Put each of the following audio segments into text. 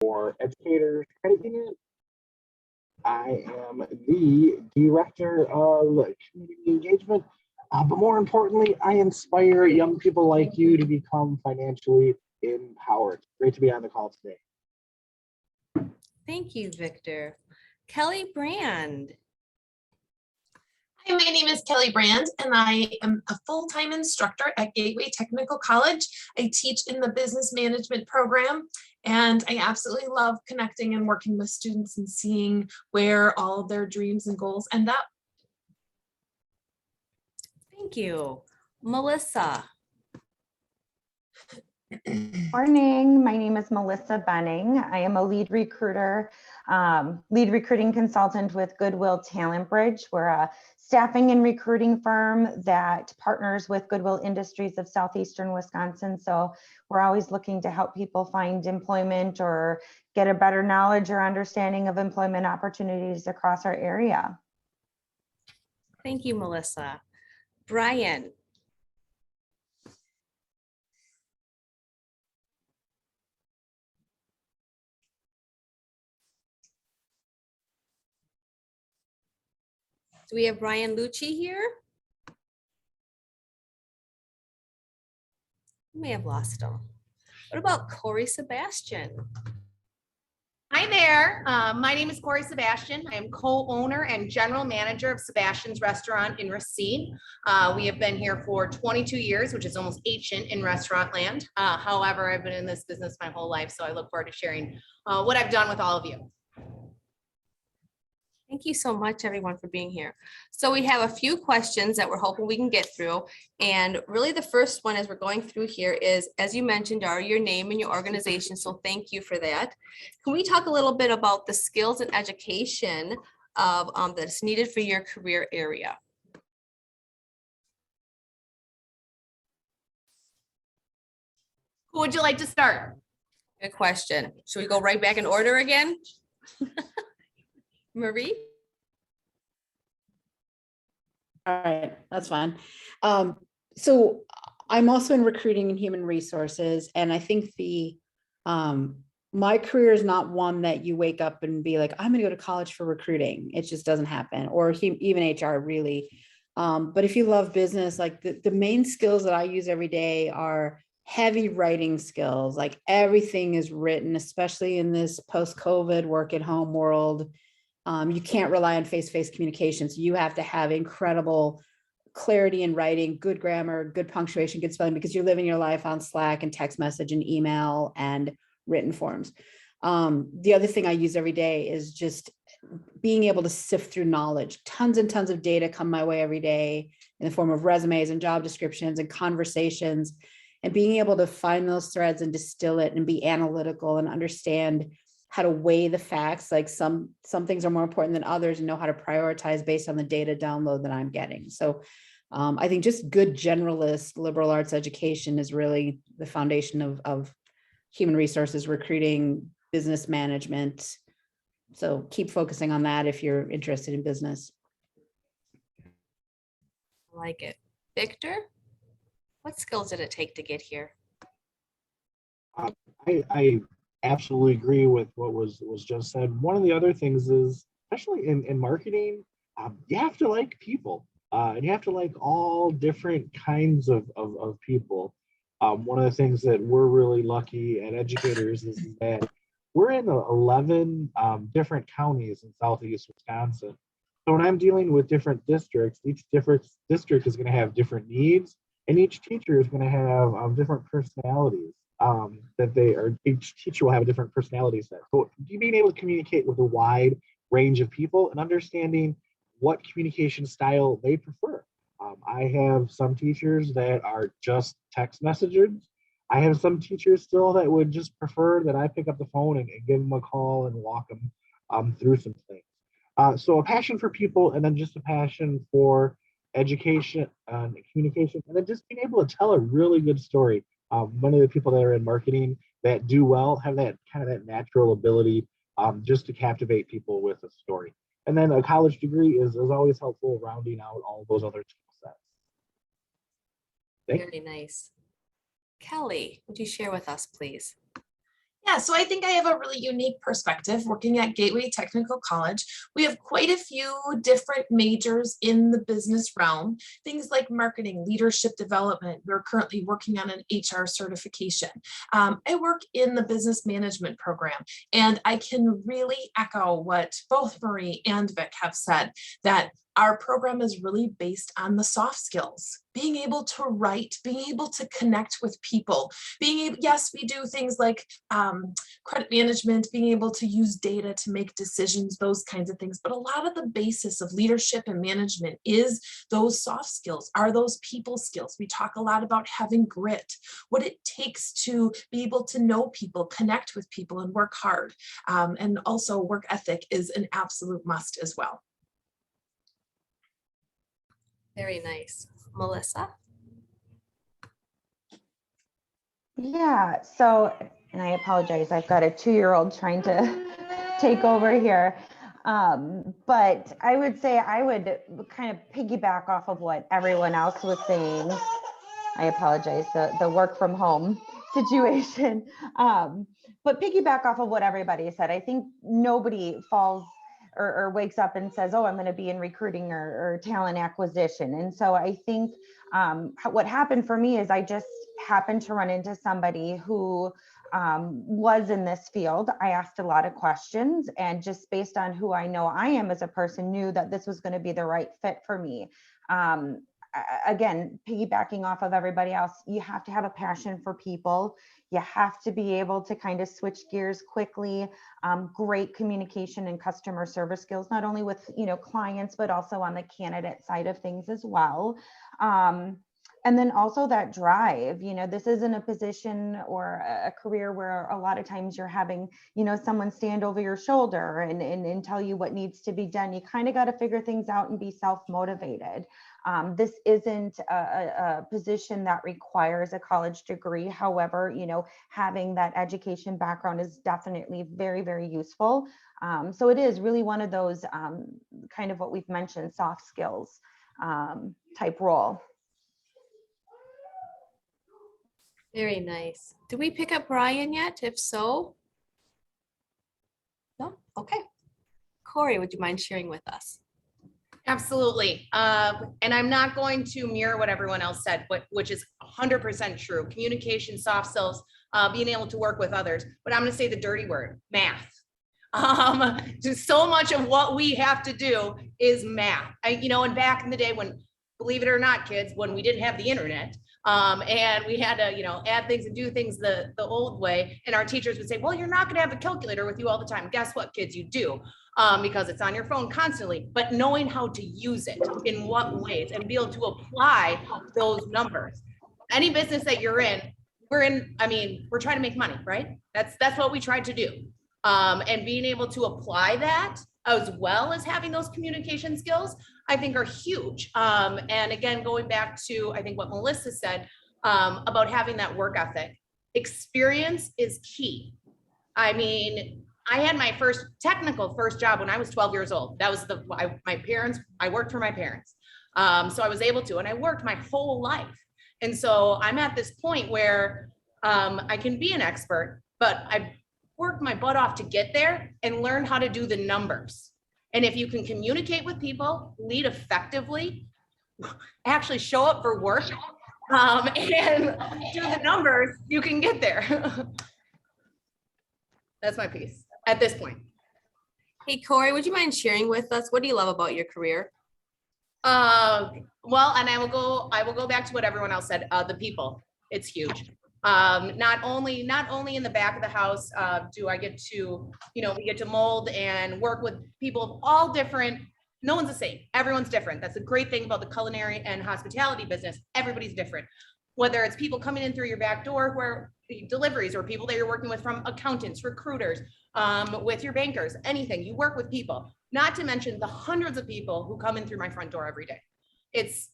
for Educators Credit Union. I am the Director of Community Engagement, but more importantly, I inspire young people like you to become financially empowered. Great to be on the call today. Thank you, Victor. Kelly Brand. Hi, my name is Kelly Brand, and I am a full-time instructor at Gateway Technical College. I teach in the business management program, and I absolutely love connecting and working with students and seeing where all of their dreams and goals end up. Thank you. Melissa. Morning, my name is Melissa Benning. I am a lead recruiter, lead recruiting consultant with Goodwill Talent Bridge. We're a staffing and recruiting firm that partners with Goodwill Industries of Southeastern Wisconsin. So we're always looking to help people find employment or get a better knowledge or understanding of employment opportunities across our area. Thank you, Melissa. Brian. Do we have Brian Lucci here? We may have lost him. What about Corey Sebastian? Hi there. My name is Corey Sebastian. I am co-owner and general manager of Sebastian's Restaurant in Racine. We have been here for 22 years, which is almost ancient in restaurant land. However, I've been in this business my whole life, so I look forward to sharing what I've done with all of you. Thank you so much, everyone, for being here. So we have a few questions that we're hoping we can get through. And really the first one as we're going through here is, as you mentioned, are your name and your organization. So thank you for that. Can we talk a little bit about the skills and education that's needed for your career area? Who would you like to start? Good question. Should we go right back in order again? Marie? All right, that's fine. So I'm also in recruiting and human resources, and I think my career is not one that you wake up and be like, I'm gonna go to college for recruiting. It just doesn't happen, or even HR really. But if you love business, like the main skills that I use every day are heavy writing skills. Like everything is written, especially in this post-COVID work at home world. You can't rely on face-to-face communications. You have to have incredible clarity in writing, good grammar, good punctuation, good spelling, because you're living your life on Slack and text message and email and written forms. The other thing I use every day is just being able to sift through knowledge. Tons and tons of data come my way every day in the form of resumes and job descriptions and conversations, and being able to find those threads and distill it and be analytical and understand how to weigh the facts. Like some things are more important than others, and know how to prioritize based on the data download that I'm getting. So I think just good generalist liberal arts education is really the foundation of human resources, recruiting, business management. So keep focusing on that if you're interested in business. I like it. Victor, what skills did it take to get here? I absolutely agree with what was just said. One of the other things is, especially in marketing, you have to like people, and you have to like all different kinds of people. One of the things that we're really lucky at Educators is that we're in 11 different counties in Southeast Wisconsin. So when I'm dealing with different districts, each different district is going to have different needs, and each teacher is going to have different personalities. Each teacher will have a different personality set. So being able to communicate with a wide range of people and understanding what communication style they prefer. I have some teachers that are just text messages. I have some teachers still that would just prefer that I pick up the phone and give them a call and walk them through some things. So a passion for people, and then just a passion for education and communication, and then just being able to tell a really good story. One of the people that are in marketing that do well have that kind of that natural ability just to captivate people with a story. And then a college degree is always helpful, rounding out all those other skill sets. Very nice. Kelly, would you share with us, please? Yeah, so I think I have a really unique perspective working at Gateway Technical College. We have quite a few different majors in the business realm, things like marketing, leadership development. We're currently working on an HR certification. I work in the business management program, and I can really echo what both Marie and Vic have said, that our program is really based on the soft skills, being able to write, being able to connect with people, being able, yes, we do things like credit management, being able to use data to make decisions, those kinds of things. But a lot of the basis of leadership and management is those soft skills, are those people skills. We talk a lot about having grit, what it takes to be able to know people, connect with people, and work hard. And also work ethic is an absolute must as well. Very nice. Melissa? Yeah, so, and I apologize, I've got a 2-year-old trying to take over here. But I would say I would kind of piggyback off of what everyone else was saying. I apologize, the work from home situation. But piggyback off of what everybody said, I think nobody falls or wakes up and says, oh, I'm going to be in recruiting or talent acquisition. And so I think what happened for me is I just happened to run into somebody who was in this field. I asked a lot of questions, and just based on who I know I am as a person, knew that this was going to be the right fit for me. Again, piggybacking off of everybody else, you have to have a passion for people. You have to be able to kind of switch gears quickly. Great communication and customer service skills, not only with clients, but also on the candidate side of things as well. And then also that drive, this isn't a position or a career where a lot of times you're having, someone stand over your shoulder and tell you what needs to be done. You kind of got to figure things out and be self-motivated. This isn't a position that requires a college degree. However, having that education background is definitely very, very useful. So it is really one of those kind of what we've mentioned, soft skills type role. Very nice. Did we pick up Brian yet? If so? No? Okay. Corey, would you mind sharing with us? Absolutely. And I'm not going to mirror what everyone else said, which is 100% true. Communication, soft skills, being able to work with others. But I'm going to say the dirty word, math. So much of what we have to do is math. And back in the day when, believe it or not, kids, when we didn't have the internet, and we had to, add things and do things the old way. And our teachers would say, well, you're not going to have a calculator with you all the time. Guess what, kids, you do. Because it's on your phone constantly, but knowing how to use it in what ways and be able to apply those numbers. Any business that you're in, we're trying to make money, right? That's what we tried to do. And being able to apply that as well as having those communication skills, I think are huge. And again, going back to, I think what Melissa said about having that work ethic, experience is key. I had my first job when I was 12 years old. That was I worked for my parents. So I was able to, and I worked my whole life. And so I'm at this point where I can be an expert, but I worked my butt off to get there and learn how to do the numbers. And if you can communicate with people, lead effectively, actually show up for work, and do the numbers, you can get there. That's my piece at this point. Hey, Corey, would you mind sharing with us, what do you love about your career? Well, and I will go back to what everyone else said, the people, it's huge. Not only in the back of the house, do I get to, we get to mold and work with people of all different, no one's the same, everyone's different. That's a great thing about the culinary and hospitality business. Everybody's different. Whether it's people coming in through your back door where deliveries, or people that you're working with from accountants, recruiters, with your bankers, anything, you work with people, not to mention the hundreds of people who come in through my front door every day. It's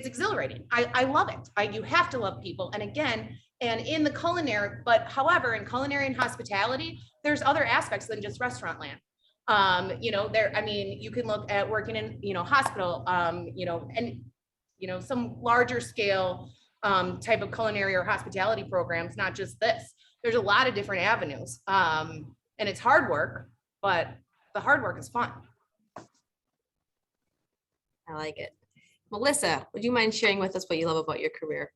exhilarating. I love it. You have to love people. And again, and in the culinary, but however, in culinary and hospitality, there's other aspects than just restaurant land. You can look at working in, hospital, and, some larger scale type of culinary or hospitality programs, not just this. there's a lot of different avenues. And it's hard work, but the hard work is fun. I like it. Melissa, would you mind sharing with us what you love about your career?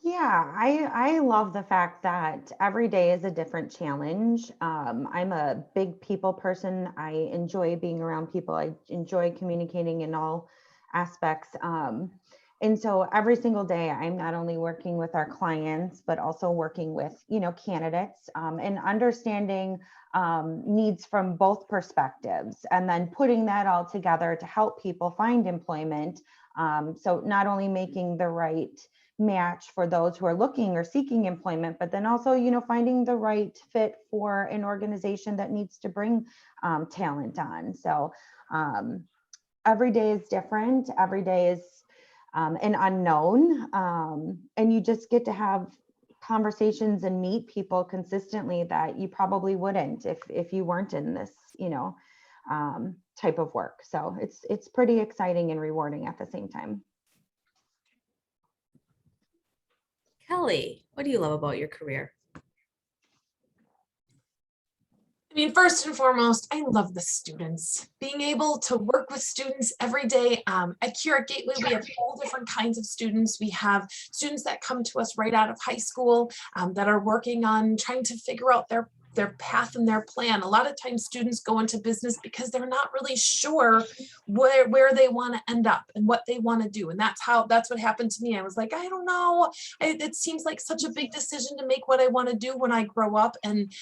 Yeah, I love the fact that every day is a different challenge. I'm a big people person. I enjoy being around people. I enjoy communicating in all aspects. And so every single day, I'm not only working with our clients, but also working with, candidates, and understanding needs from both perspectives, and then putting that all together to help people find employment. So not only making the right match for those who are looking or seeking employment, but then also, finding the right fit for an organization that needs to bring talent on. So every day is different. Every day is an unknown. And you just get to have conversations and meet people consistently that you probably wouldn't if you weren't in this, type of work. So it's pretty exciting and rewarding at the same time. Kelly, what do you love about your career? I mean, first and foremost, I love the students. Being able to work with students every day. Here at Gateway, we have all different kinds of students. We have students that come to us right out of high school that are working on trying to figure out their path and their plan. A lot of times students go into business because they're not really sure where they want to end up and what they want to do. And that's what happened to me. I was like, I don't know. It seems like such a big decision to make what I want to do when I grow up. And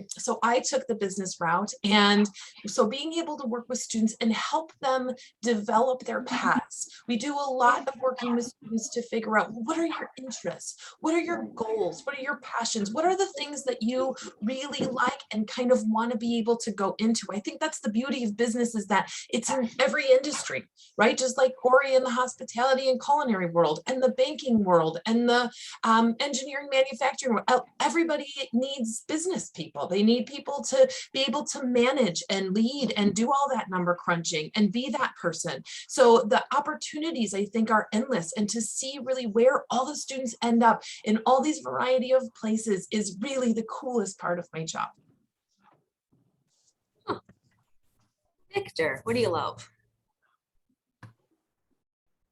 so I took the business route. And so being able to work with students and help them develop their paths. We do a lot of working with students to figure out, what are your interests? What are your goals? What are your passions? What are the things that you really like and kind of want to be able to go into? I think that's the beauty of business, is that it's in every industry, right? Just like Corey in the hospitality and culinary world, and the banking world, and the engineering, manufacturing world. Everybody needs business people. They need people to be able to manage and lead and do all that number crunching and be that person. So the opportunities, I think, are endless, and to see really where all the students end up in all these variety of places is really the coolest part of my job. Victor, what do you love?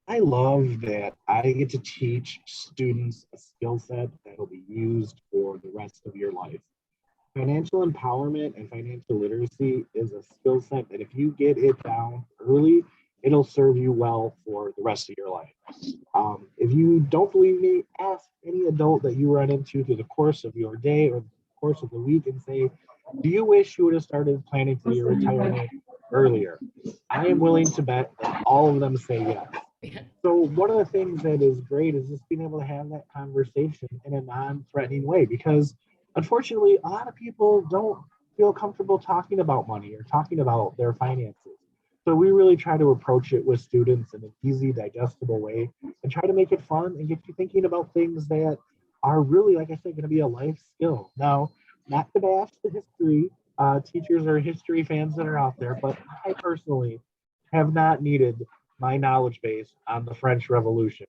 I love that I get to teach students a skill set that will be used for the rest of your life. Financial empowerment and financial literacy is a skill set that if you get it down early, it'll serve you well for the rest of your life. If you don't believe me, ask any adult that you run into through the course of your day or the course of the week and say, do you wish you would have started planning for your retirement earlier? I am willing to bet that all of them say yes. So one of the things that is great is just being able to have that conversation in a non-threatening way, because unfortunately, a lot of people don't feel comfortable talking about money or talking about their finances. So we really try to approach it with students in an easy, digestible way and try to make it fun and get you thinking about things that are really, like I said, going to be a life skill. Now, not to bash the history, teachers or history fans that are out there, but I personally have not needed my knowledge base on the French Revolution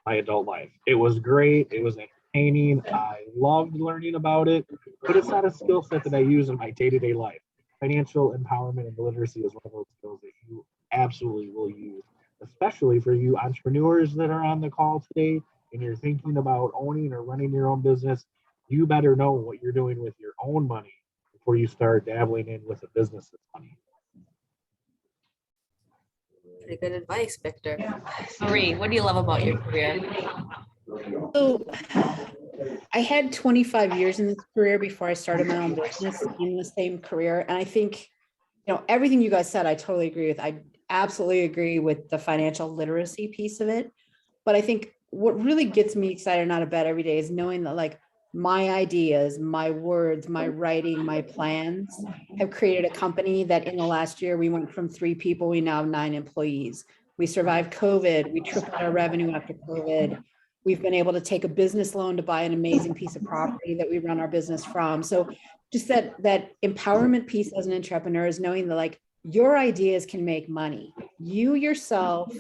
my adult life. It was great. It was entertaining. I loved learning about it, but it's not a skill set that I use in my day-to-day life. Financial empowerment and literacy is one of those skills that you absolutely will use, especially for you entrepreneurs that are on the call today and you're thinking about owning or running your own business. You better know what you're doing with your own money before you start dabbling in with a business's money. Pretty good advice, Victor. Marie, what do you love about your career? So I had 25 years in this career before I started my own business in the same career. And I think, everything you guys said, I totally agree with. I absolutely agree with the financial literacy piece of it. But I think what really gets me excited and out of bed every day is knowing that, like, my ideas, my words, my writing, my plans have created a company that in the last year, we went from 3 people, we now have 9 employees. We survived COVID. We tripled our revenue after COVID. We've been able to take a business loan to buy an amazing piece of property that we run our business from. So just that empowerment piece as an entrepreneur is knowing that, like, your ideas can make money. You yourself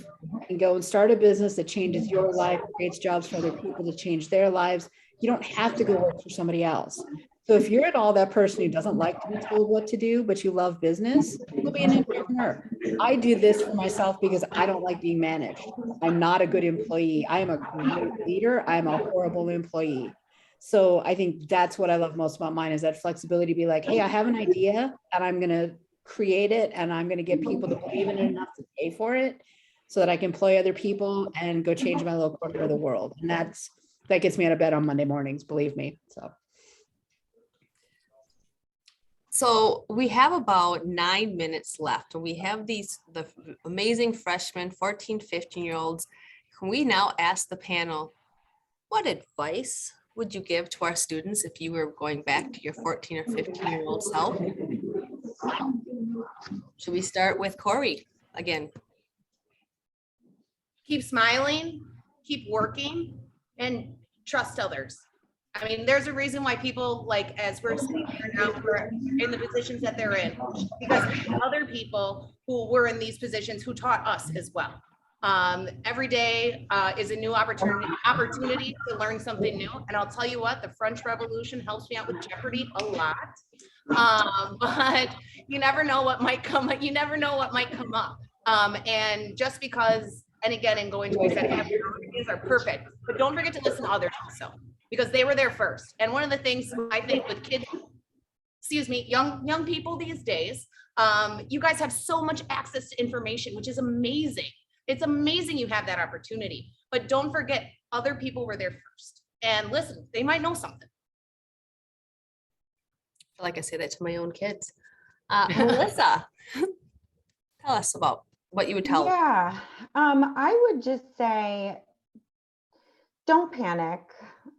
can go and start a business that changes your life, creates jobs for other people to change their lives. You don't have to go work for somebody else. So if you're at all that person who doesn't like to be told what to do, but you love business, go be an entrepreneur. I do this for myself because I don't like being managed. I'm not a good employee. I am a great leader. I'm a horrible employee. So I think that's what I love most about mine, is that flexibility to be like, hey, I have an idea and I'm going to create it and I'm going to get people to believe in it enough to pay for it so that I can employ other people and go change my little corner of the world. And that gets me out of bed on Monday mornings, believe me. So we have about 9 minutes left, and we have the amazing freshmen, 14, 15-year-olds. Can we now ask the panel, what advice would you give to our students if you were going back to your 14 or 15-year-old self? Should we start with Corey again? Keep smiling, keep working, and trust others. I mean, there's a reason why people, like, as we're sitting here now, we're in the positions that they're in, because other people who were in these positions who taught us as well. Every day is a new opportunity to learn something new. And I'll tell you what, the French Revolution helps me out with Jeopardy a lot. But you never know what might come. You never know what might come up. And just because, and again, in going to we said opportunities are perfect, but don't forget to listen to others also, because they were there first. And one of the things I think with kids, young people these days, you guys have so much access to information, which is amazing. It's amazing you have that opportunity, but don't forget other people were there first. And listen, they might know something. I feel like I say that to my own kids. Melissa, tell us about what you would tell them. Yeah, I would just say, don't panic.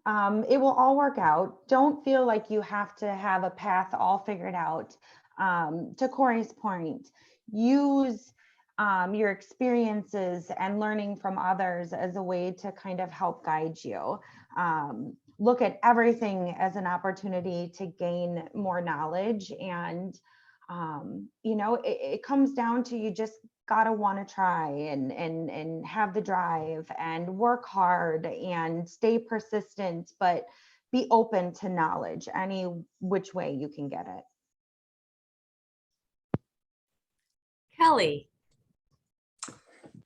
It will all work out. Don't feel like you have to have a path all figured out. To Corey's point, use your experiences and learning from others as a way to kind of help guide you. Look at everything as an opportunity to gain more knowledge. And, it comes down to, you just gotta want to try and have the drive and work hard and stay persistent, but be open to knowledge any which way you can get it. Kelly.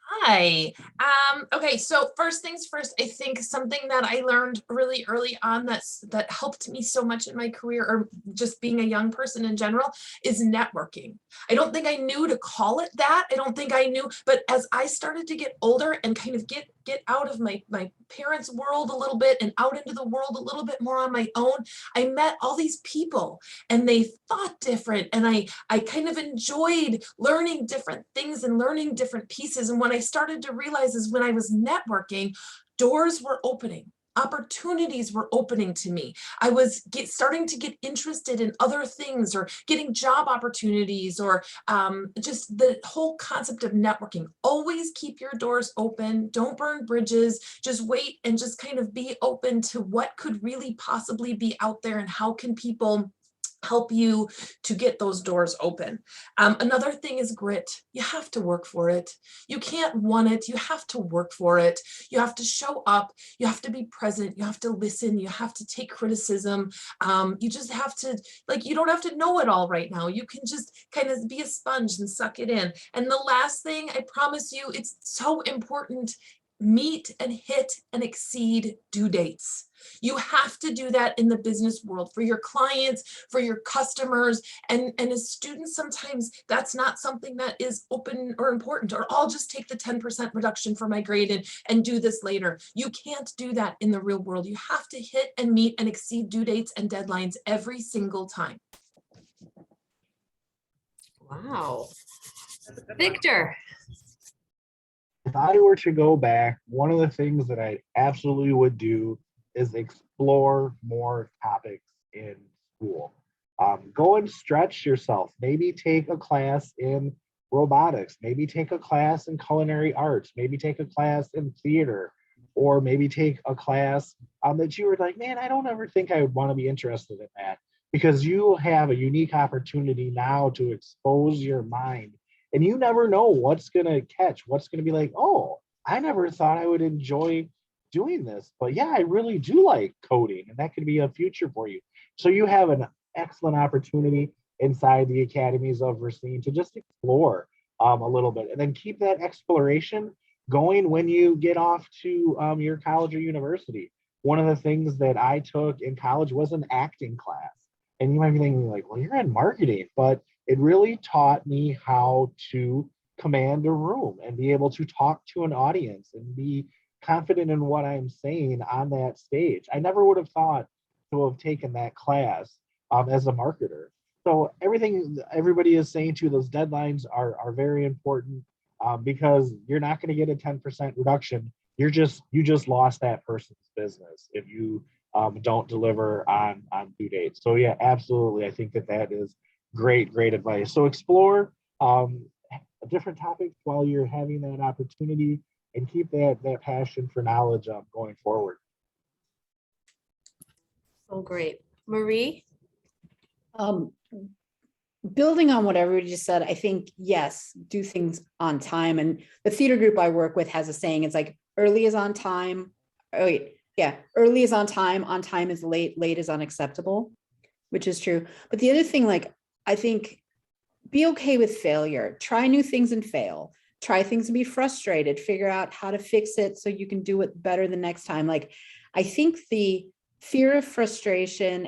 Hi. Okay, so first things first, I think something that I learned really early on that helped me so much in my career, or just being a young person in general, is networking. I don't think I knew to call it that. I don't think I knew, but as I started to get older and kind of get out of my parents' world a little bit and out into the world a little bit more on my own, I met all these people and they thought different, and I kind of enjoyed learning different things and learning different pieces. And what I started to realize is when I was networking, doors were opening. Opportunities were opening to me. I was starting to get interested in other things, or getting job opportunities, or just the whole concept of networking. Always keep your doors open. Don't burn bridges. Just wait and just kind of be open to what could really possibly be out there, and how can people help you to get those doors open. Another thing is grit. You have to work for it. You can't want it. You have to work for it. You have to show up. You have to be present. You have to listen. You have to take criticism. You just have to, you don't have to know it all right now. You can just kind of be a sponge and suck it in. And the last thing, I promise you, it's so important: meet and hit and exceed due dates. You have to do that in the business world for your clients, for your customers, and as students, sometimes that's not something that is open or important, or I'll just take the 10% reduction for my grade and do this later. You can't do that in the real world. You have to hit and meet and exceed due dates and deadlines every single time. Wow. Victor. If I were to go back, one of the things that I absolutely would do is explore more topics in school. Go and stretch yourself. Maybe take a class in robotics. Maybe take a class in culinary arts. Maybe take a class in theater, or maybe take a class that you were like, man, I don't ever think I would want to be interested in that, because you have a unique opportunity now to expose your mind. And you never know what's going to catch, what's going to be like, oh, I never thought I would enjoy doing this, but yeah, I really do like coding, and that could be a future for you. So you have an excellent opportunity inside the academies of Racine to just explore a little bit, and then keep that exploration going when you get off to your college or university. One of the things that I took in college was an acting class. And you might be thinking like, well, you're in marketing, but it really taught me how to command a room and be able to talk to an audience and be confident in what I'm saying on that stage. I never would have thought to have taken that class as a marketer. So everything everybody is saying to those deadlines are very important because you're not going to get a 10% reduction. You just lost that person's business if you don't deliver on due dates. So yeah, absolutely. I think that is great advice. So explore different topics while you're having that opportunity, and keep that passion for knowledge going forward. So great. Marie? Building on what everybody just said, I think, yes, do things on time. And the theater group I work with has a saying, it's like early is on time. Oh, wait, yeah, early is on time is late, late is unacceptable, which is true. But the other thing, like, I think be okay with failure, try new things and fail, try things and be frustrated, figure out how to fix it so you can do it better the next time. Like, I think the fear of frustration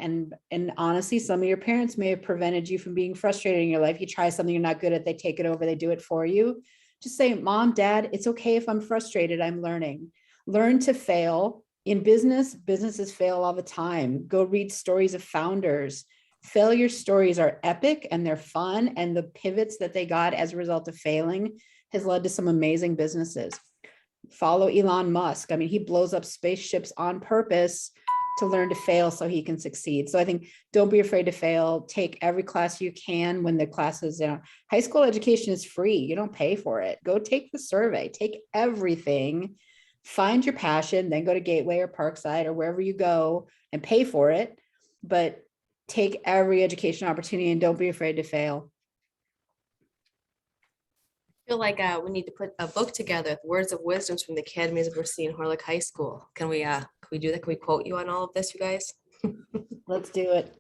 and honestly, some of your parents may have prevented you from being frustrated in your life. You try something you're not good at, they take it over, they do it for you. Just say, Mom, Dad, it's okay if I'm frustrated, I'm learning. Learn to fail. In businesses fail all the time. Go read stories of founders. Failure stories are epic and they're fun, and the pivots that they got as a result of failing has led to some amazing businesses. Follow Elon Musk. I mean, he blows up spaceships on purpose to learn to fail so he can succeed. So I think don't be afraid to fail. Take every class you can when the classes, high school education is free. You don't pay for it. Go take the survey, take everything, find your passion, then go to Gateway or Parkside or wherever you go and pay for it. But take every education opportunity and don't be afraid to fail. I feel like we need to put a book together, Words of Wisdoms from the Academies of Racine Horlick High School. Can we do that? Can we quote you on all of this, you guys? Let's do it.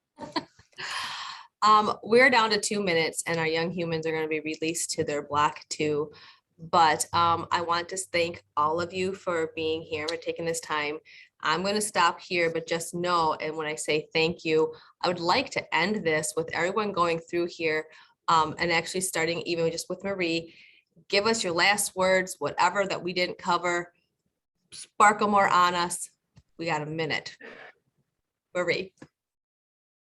We're down to 2 minutes and our young humans are going to be released to their block 2. But I want to thank all of you for being here, for taking this time. I'm going to stop here, but just know, and when I say thank you, I would like to end this with everyone going through here and actually starting even just with Marie. Give us your last words, whatever that we didn't cover. Sparkle more on us. We got a minute. Marie.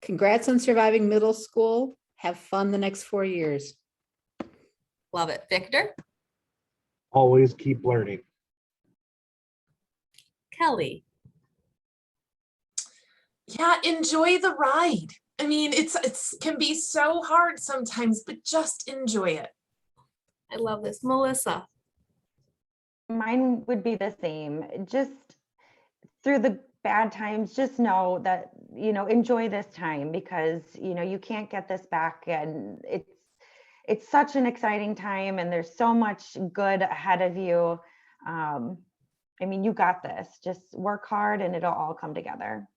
Congrats on surviving middle school. Have fun the next 4 years. Love it. Victor. Always keep learning. Kelly. Yeah, enjoy the ride. I mean, it's can be so hard sometimes, but just enjoy it. I love this. Melissa. Mine would be the same. Just through the bad times, just know that, enjoy this time, because, you can't get this back, and it's such an exciting time and there's so much good ahead of you. I mean, you got this. Just work hard and it'll all come together.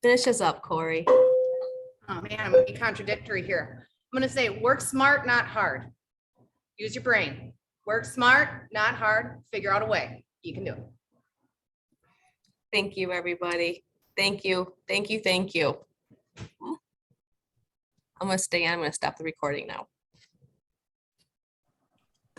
Finish us up, Corey. Oh man, I'm gonna be contradictory here. I'm gonna say work smart, not hard. Use your brain. Work smart, not hard. Figure out a way. You can do it. Thank you, everybody. Thank you. Thank you. Thank you. I'm going to stay on. I'm going to stop the recording now.